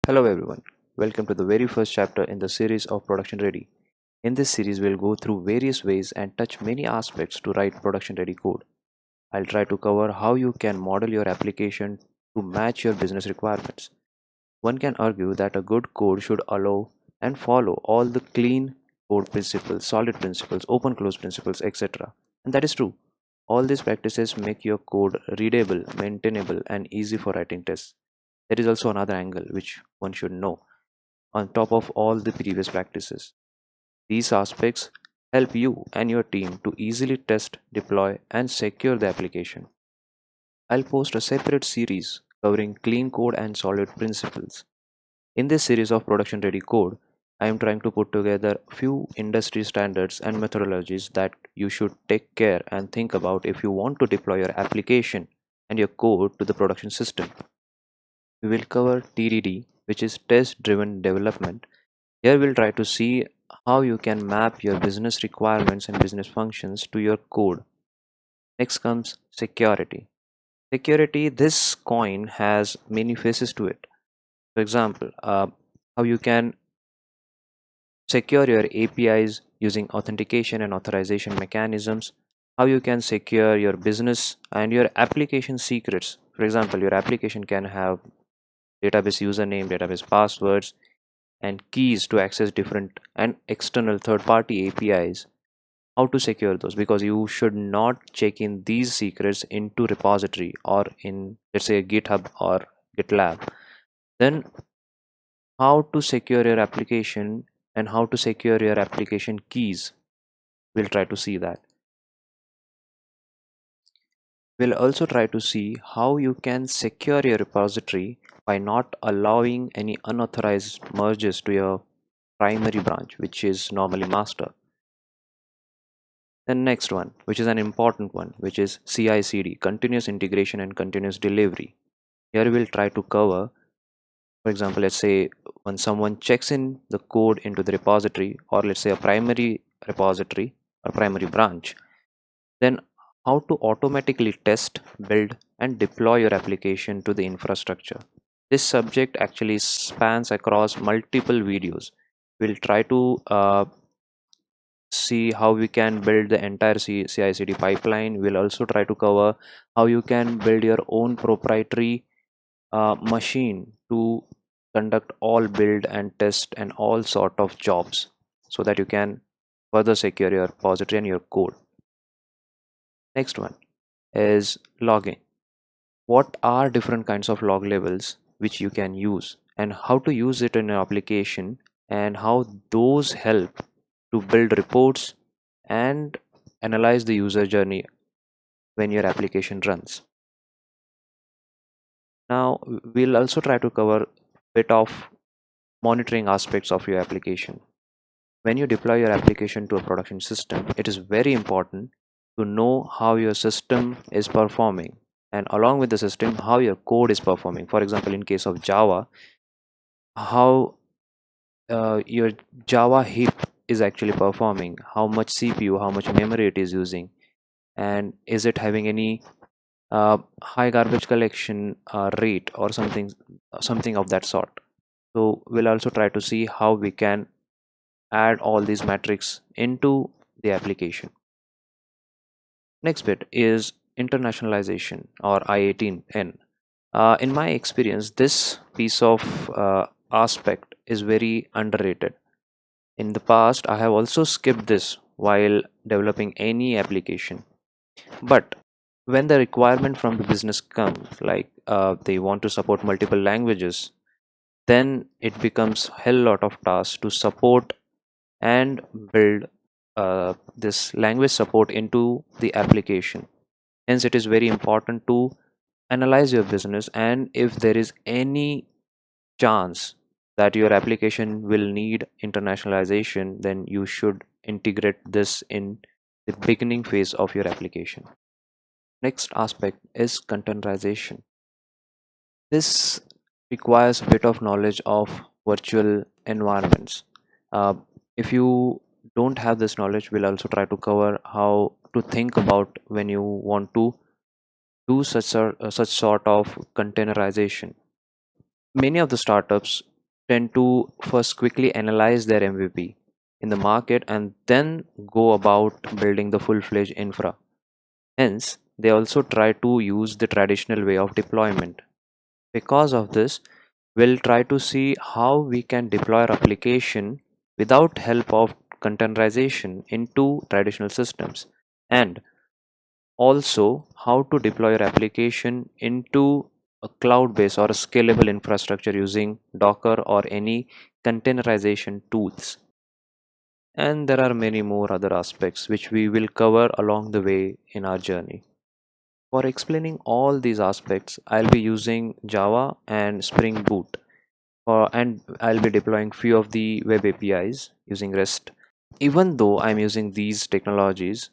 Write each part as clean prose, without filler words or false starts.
Hello everyone, welcome to the very first chapter in the series of Production Ready. In this series, we'll go through various ways and touch many aspects to write production ready code. I'll try to cover how you can model your application to match your business requirements. One can argue that a good code should allow and follow all the clean code principles, solid principles, open close principles, etc. And that is true. All these practices make your code readable, maintainable, and easy for writing tests. There is also another angle which one should know on top of all the previous practices. These aspects help you and your team to easily test, deploy, and secure the application. I'll post a separate series covering clean code and solid principles. In this series of production ready code, I am trying to put together few industry standards and methodologies that you should take care and think about if you want to deploy your application and your code to the production system. We will cover TDD, which is test driven development. Here we'll try to see how you can map your business requirements and business functions to your code. Next comes security. Security, this coin has many faces to it. For example, how you can secure your APIs using authentication and authorization mechanisms, how you can secure your business and your application secrets. For example, your application can have database username, database passwords, and keys to access different and external third-party APIs. How to secure those, because you should not check in these secrets into repository or in, let's say, GitHub or GitLab. Then how to secure your application and how to secure your application keys, we'll try to see that. We'll also try to see how you can secure your repository by not allowing any unauthorized merges to your primary branch, which is normally master. Then next one, which is an important one, which is CICD, continuous integration and continuous delivery. Here we'll try to cover, for example, let's say when someone checks in the code into the repository, or let's say a primary repository or primary branch, then how to automatically test, build, and deploy your application to the infrastructure. This subject actually spans across multiple videos. We'll try to see how we can build the entire CI/CD pipeline. We'll also try to cover how you can build your own proprietary machine to conduct all build and test and all sort of jobs so that you can further secure your repository and your code. Next one is logging. What are different kinds of log levels which you can use and how to use it in an application, and how those help to build reports and analyze the user journey when your application runs. Now we'll also try to cover a bit of monitoring aspects of your application. When you deploy your application to a production system, it is very important to know how your system is performing, and along with the system, how your code is performing. For example, in case of Java, how your Java heap is actually performing, how much CPU, how much memory it is using, and is it having any high garbage collection rate or something of that sort. So we'll also try to see how we can add all these metrics into the application. Next bit is internationalization or I18N. In my experience, this piece of aspect is very underrated. In the past, I have also skipped this while developing any application. But when the requirement from the business comes, like they want to support multiple languages, then it becomes hell lot of tasks to support and build this language support into the application. Hence, it is very important to analyze your business, and if there is any chance that your application will need internationalization, then you should integrate this in the beginning phase of your application. Next aspect is containerization. This requires a bit of knowledge of virtual environments. Uh, if you don't have this knowledge, we'll also try to cover how to think about when you want to do such sort of containerization. Many of the startups tend to first quickly analyze their MVP in the market and then go about building the full-fledged infra. Hence, they also try to use the traditional way of deployment. Because of this, we'll try to see how we can deploy our application without help of containerization into traditional systems, and also how to deploy your application into a cloud-based or a scalable infrastructure using Docker or any containerization tools. And there are many more other aspects which we will cover along the way in our journey. For explaining all these aspects, I'll be using Java and Spring Boot, and I'll be deploying few of the web APIs using REST. Even though I'm using these technologies,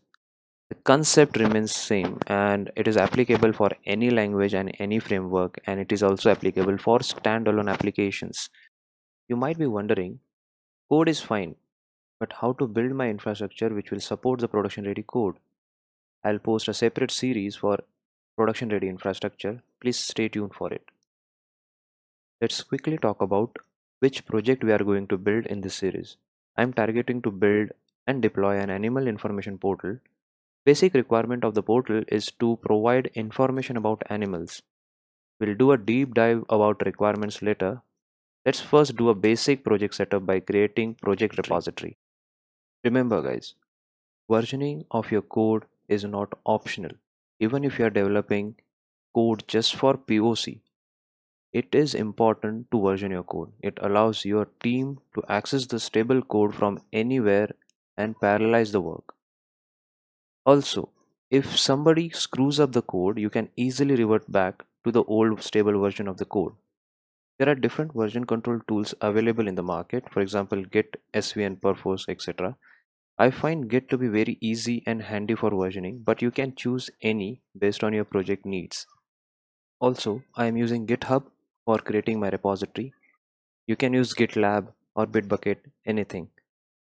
the concept remains same and it is applicable for any language and any framework, and it is also applicable for standalone applications. You might be wondering, code is fine, but how to build my infrastructure which will support the production ready code? I'll post a separate series for production ready infrastructure. Please stay tuned for it. Let's quickly talk about which project we are going to build in this series. I'm targeting to build and deploy an animal information portal. Basic requirement of the portal is to provide information about animals. We'll do a deep dive about requirements later. Let's first do a basic project setup by creating project repository. Remember guys, versioning of your code is not optional. Even if you are developing code just for POC, it is important to version your code. It allows your team to access the stable code from anywhere and parallelize the work. Also, if somebody screws up the code, you can easily revert back to the old stable version of the code. There are different version control tools available in the market, for example, Git, SVN, Perforce, etc. I find Git to be very easy and handy for versioning, but you can choose any based on your project needs. Also, I am using GitHub for creating my repository. You can use GitLab or Bitbucket, anything.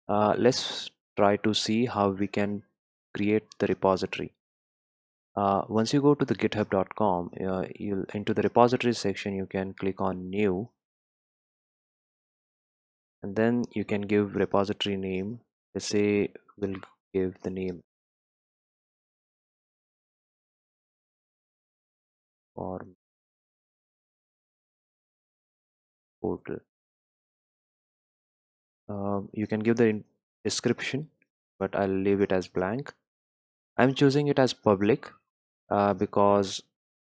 Let's try to see how we can create the repository. Once you go to the github.com, you'll into the repository section, you can click on new, and then you can give repository name. Let's say we'll give the name for portal. You can give the description, but I'll leave it as blank. I'm choosing it as public because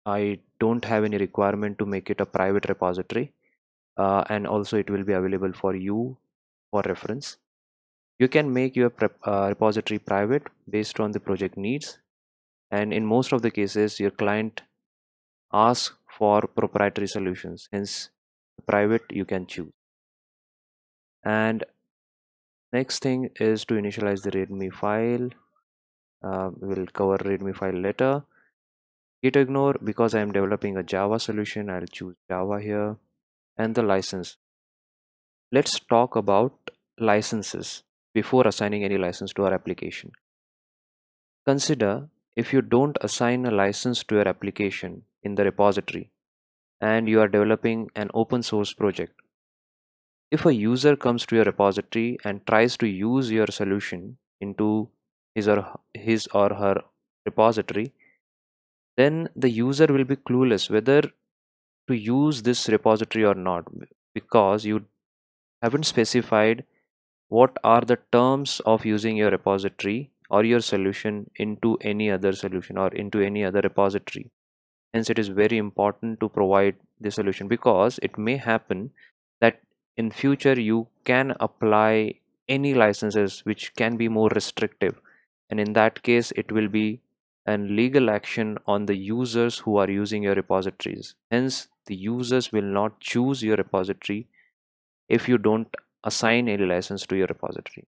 I don't have any requirement to make it a private repository, and also it will be available for you for reference. You can make your repository private based on the project needs, and in most of the cases your client asks for proprietary solutions, hence private you can choose. And next thing is to initialize the readme file. We'll cover readme file later. Git ignore, because I am developing a Java solution, I'll choose Java here. And the license, let's talk about licenses before assigning any license to our application. Consider, if you don't assign a license to your application in the repository and you are developing an open source project, if a user comes to your repository and tries to use your solution into his or her repository, then the user will be clueless whether to use this repository or not, because you haven't specified what are the terms of using your repository or your solution into any other solution or into any other repository. Hence it is very important to provide the solution, because it may happen that in future you can apply any licenses which can be more restrictive, and in that case it will be an legal action on the users who are using your repositories. Hence the users will not choose your repository if you don't assign any license to your repository.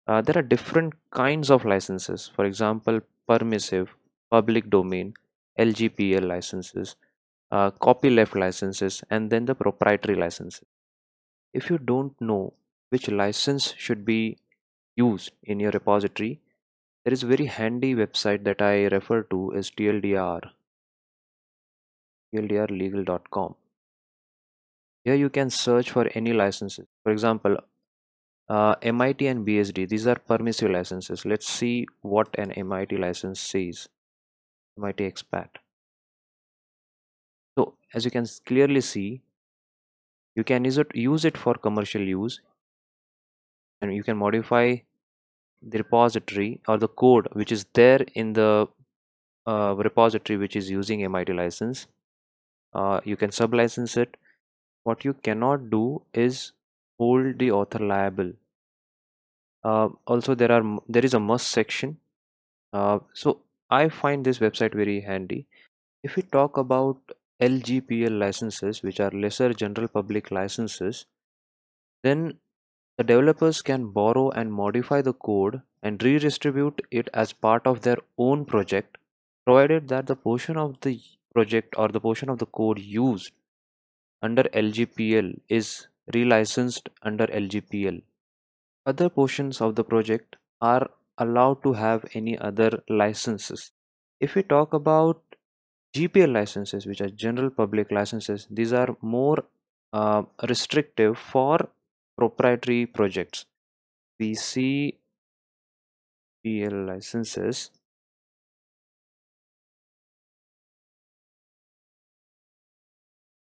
There are different kinds of licenses, for example, permissive, public domain, LGPL licenses, copyleft licenses, and then the proprietary licenses. If you don't know which license should be used in your repository, there is a very handy website that I refer to as tldrlegal.com. Here you can search for any licenses. For example, MIT and BSD, these are permissive licenses. Let's see what an MIT license says. MIT expat. So as you can clearly see, you can use it for commercial use, and you can modify the repository or the code which is there in the repository which is using MIT license. You can sublicense it. What you cannot do is hold the author liable. Also, there is a must section. So I find this website very handy. If we talk about LGPL licenses, which are lesser general public licenses, then the developers can borrow and modify the code and redistribute it as part of their own project, provided that the portion of the project or the portion of the code used under LGPL is relicensed under LGPL. Other portions of the project are allowed to have any other licenses. If we talk about GPL licenses, which are general public licenses, these are more restrictive for proprietary projects. We see GPL licenses,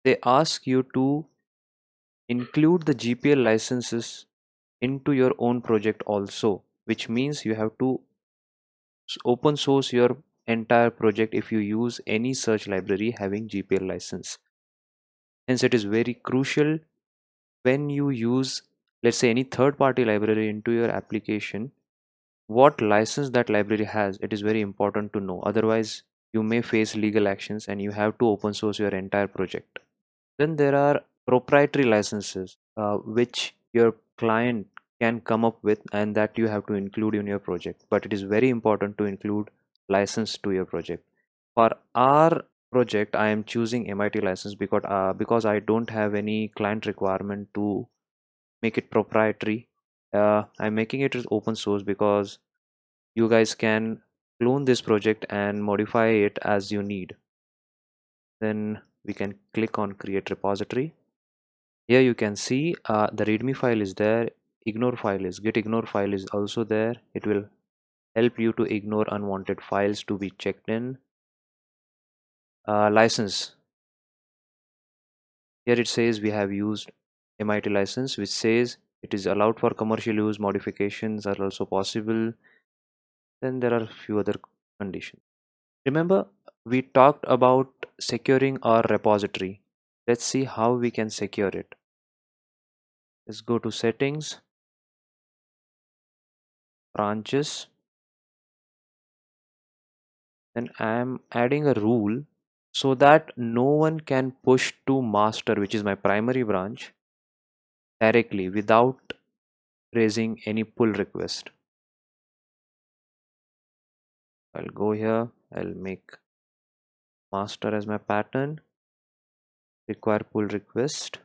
they ask you to include the GPL licenses into your own project also, which means you have to open source your entire project if you use any search library having GPL license. Hence, it is very crucial when you use, let's say, any third party library into your application, what license that library has, it is very important to know. Otherwise, you may face legal actions and you have to open source your entire project. Then there are proprietary licenses which your client can come up with and that you have to include in your project. But it is very important to include license to your project. For our project, I am choosing MIT license because I don't have any client requirement to make it proprietary. I'm making it as open source because you guys can clone this project and modify it as you need. Then we can click on create repository. Here you can see the readme file is there, git ignore file is also there. It will help you to ignore unwanted files to be checked in. License, here it says we have used MIT license, which says it is allowed for commercial use, modifications are also possible. Then there are a few other conditions. Remember, we talked about securing our repository. Let's see how we can secure it. Let's go to settings, branches, and I am adding a rule so that no one can push to master, which is my primary branch, directly without raising any pull request. I'll go here, I'll make master as my pattern, require pull request,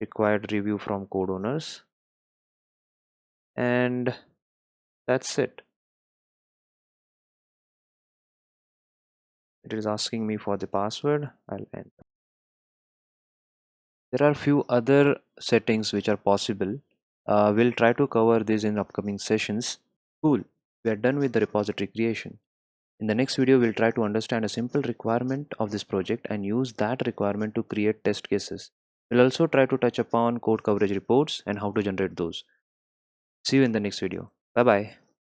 required review from code owners, and that's it. It is asking me for the password. I'll enter. There are few other settings which are possible. We'll try to cover these in upcoming sessions. Cool. We are done with the repository creation. In the next video, we'll try to understand a simple requirement of this project and use that requirement to create test cases. We'll also try to touch upon code coverage reports and how to generate those. See you in the next video. Bye bye.